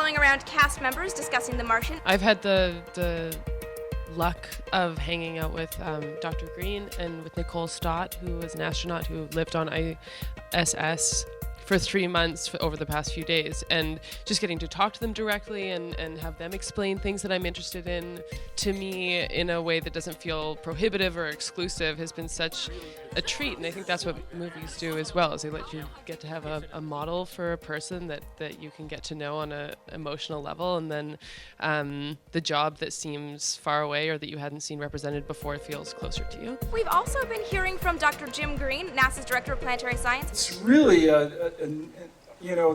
showing around cast members discussing The Martian. I've had the luck of hanging out with Dr. Green and with Nicole Stott, who was an astronaut who lived on ISS for 3 months over the past few days, and just getting to talk to them directly and have them explain things that I'm interested in to me in a way that doesn't feel prohibitive or exclusive has been such a treat. And I think that's what movies do as well, is they let you get to have a model for a person that you can get to know on an emotional level, and then the job that seems far away or that you hadn't seen represented before feels closer to you. We've also been hearing from Dr. Jim Green, NASA's Director of Planetary Science. It's really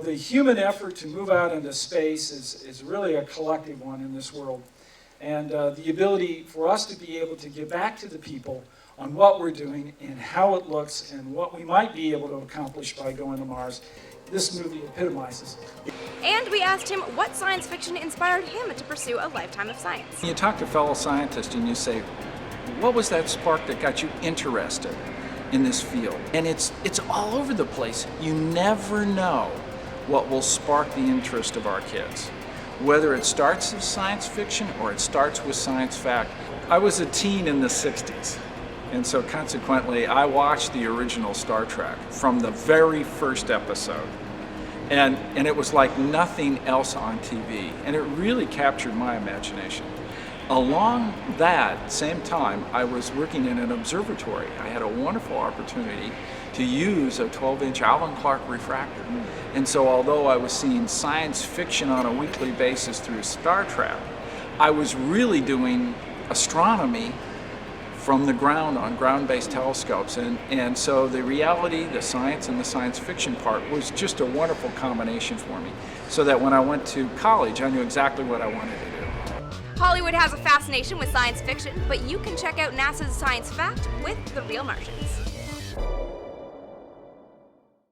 the human effort to move out into space is really a collective one in this world. And the ability for us to be able to get back to the people on what we're doing and how it looks and what we might be able to accomplish by going to Mars, this movie epitomizes. And we asked him what science fiction inspired him to pursue a lifetime of science. You talk to fellow scientists and you say, what was that spark that got you interested in this field? And it's all over the place. You never know what will spark the interest of our kids. Whether it starts as science fiction or it starts with science fact. I was a teen in the 60s, and so consequently I watched the original Star Trek from the very first episode. And it was like nothing else on TV, and it really captured my imagination. Along that same time, I was working in an observatory. I had a wonderful opportunity to use a 12-inch Allen Clark refractor. And so although I was seeing science fiction on a weekly basis through Star Trek, I was really doing astronomy from the ground on ground-based telescopes. And so the reality, the science, and the science fiction part was just a wonderful combination for me. So that when I went to college, I knew exactly what I wanted to do. Hollywood has a fascination with science fiction, but you can check out NASA's Science Fact with The Real Martians.